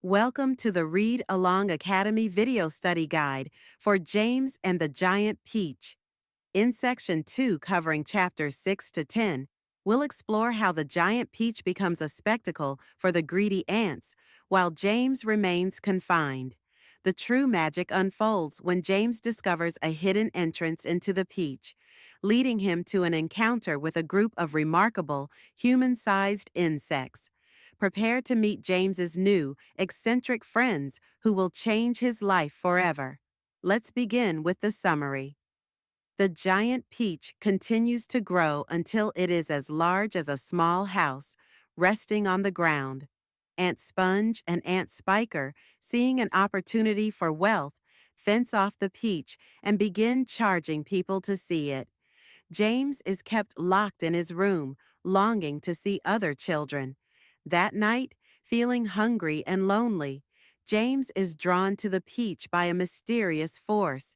Welcome to the Read Along Academy video study guide for James and the Giant Peach. In Section 2, covering chapters 6 to 10, we'll explore how the giant peach becomes a spectacle for the greedy ants, while James remains confined. The true magic unfolds when James discovers a hidden entrance into the peach, leading him to an encounter with a group of remarkable, human-sized insects. Prepare to meet James's new, eccentric friends who will change his life forever. Let's begin with the summary. The giant peach continues to grow until it is as large as a small house, resting on the ground. Aunt Sponge and Aunt Spiker, seeing an opportunity for wealth, fence off the peach and begin charging people to see it. James is kept locked in his room, longing to see other children. That night, feeling hungry and lonely, James is drawn to the peach by a mysterious force.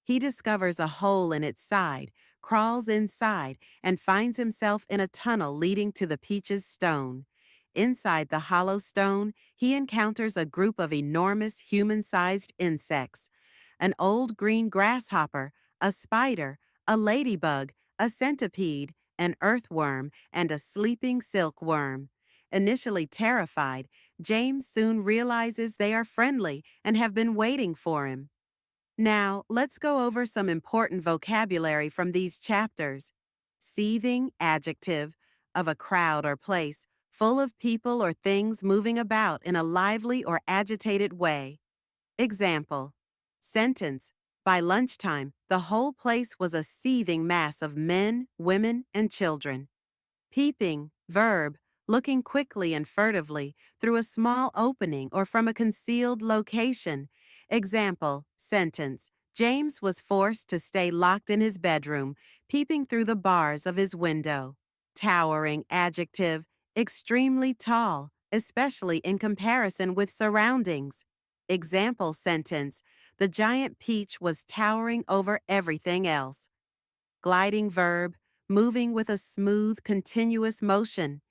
He discovers a hole in its side, crawls inside, and finds himself in a tunnel leading to the peach's stone. Inside the hollow stone, he encounters a group of enormous human-sized insects: an old green grasshopper, a spider, a ladybug, a centipede, an earthworm, and a sleeping silkworm. Initially terrified, James soon realizes they are friendly and have been waiting for him. Now, let's go over some important vocabulary from these chapters. Seething, adjective, of a crowd or place, full of people or things moving about in a lively or agitated way. Example. Sentence. By lunchtime, the whole place was a seething mass of men, women, and children. Peeping, verb, looking quickly and furtively through a small opening or from a concealed location. Example, sentence. James was forced to stay locked in his bedroom, peeping through the bars of his window. Towering, adjective, extremely tall, especially in comparison with surroundings. Example sentence. The giant peach was towering over everything else. Gliding verb, moving with a smooth, continuous motion.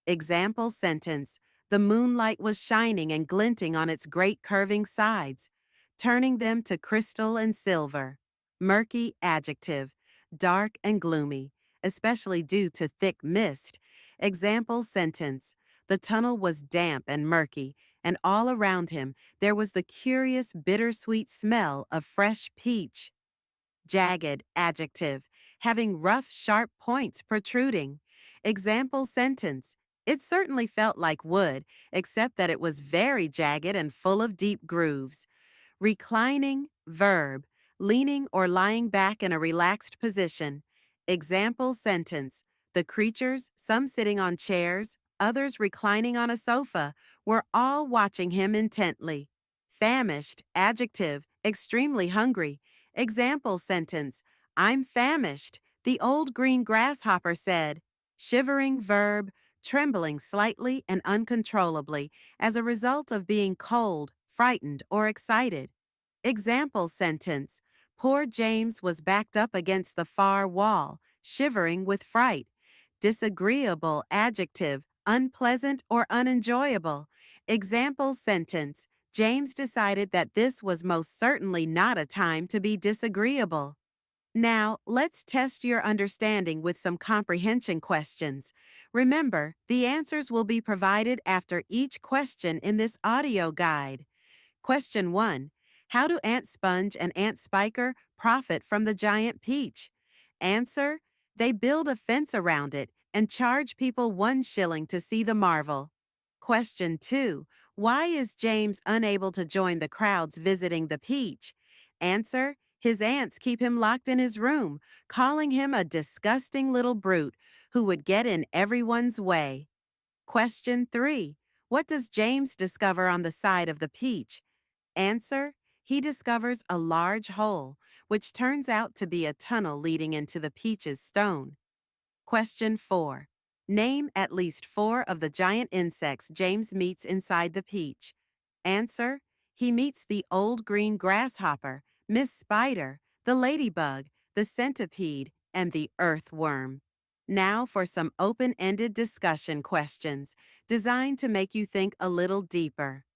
Example sentence. The moonlight was shining and glinting on its great curving sides, turning them to crystal and silver. Murky adjective, dark and gloomy, especially due to thick mist. Example sentence. The tunnel was damp and murky, and all around him there was the curious bittersweet smell of fresh peach. Jagged adjective, having rough, sharp points protruding. Example sentence. It certainly felt like wood, except that it was very jagged and full of deep grooves. Reclining, verb, leaning or lying back in a relaxed position. Example sentence. The creatures, some sitting on chairs, others reclining on a sofa, were all watching him intently. Famished, adjective, extremely hungry. Example sentence. I'm famished, the old green grasshopper said. Shivering verb, trembling slightly and uncontrollably as a result of being cold, frightened, or excited. Example sentence. Poor James was backed up against the far wall, shivering with fright. Disagreeable adjective, unpleasant or unenjoyable. Example sentence. James decided that this was most certainly not a time to be disagreeable. Now, let's test your understanding with some comprehension questions. Remember, the answers will be provided after each question in this audio guide. Question 1. How do Aunt Sponge and Aunt Spiker profit from the giant peach? Answer. They build a fence around it and charge people 1 shilling to see the marvel. Question 2. Why is James unable to join the crowds visiting the peach? Answer. His aunts keep him locked in his room, calling him a disgusting little brute who would get in everyone's way. Question 3. What does James discover on the side of the peach? Answer. He discovers a large hole, which turns out to be a tunnel leading into the peach's stone. Question 4. Name at least 4 of the giant insects James meets inside the peach. Answer. He meets the old green grasshopper, Miss Spider, the ladybug, the centipede, and the earthworm. Now for some open-ended discussion questions designed to make you think a little deeper.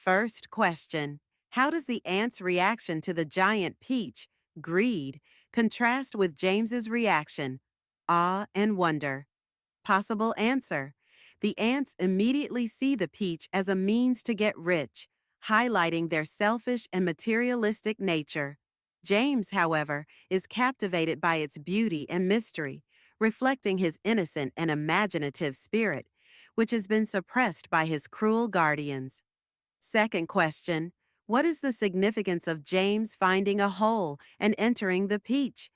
First question: how does the ant's reaction to the giant peach, greed, contrast with James's reaction, awe and wonder? Possible answer: the ants immediately see the peach as a means to get rich, highlighting their selfish and materialistic nature. James, however, is captivated by its beauty and mystery, reflecting his innocent and imaginative spirit, which has been suppressed by his cruel guardians. Second question: what is the significance of James finding a hole and entering the peach?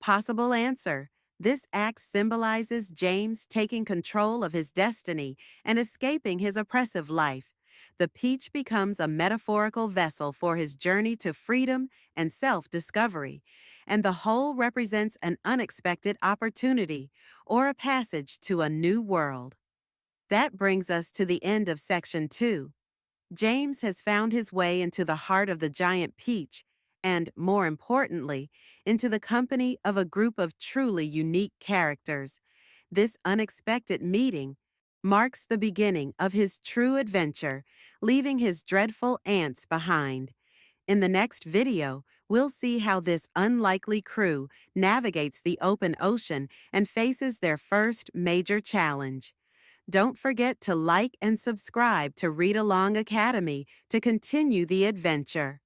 Possible answer: this act symbolizes James taking control of his destiny and escaping his oppressive life. The peach becomes a metaphorical vessel for his journey to freedom and self-discovery, and the hole represents an unexpected opportunity or a passage to a new world. That brings us to the end of Section 2. James has found his way into the heart of the giant peach and, more importantly, into the company of a group of truly unique characters. This unexpected meeting marks the beginning of his true adventure, leaving his dreadful ants behind. In the next video, we'll see how this unlikely crew navigates the open ocean and faces their first major challenge. Don't forget to like and subscribe to Read Along Academy to continue the adventure.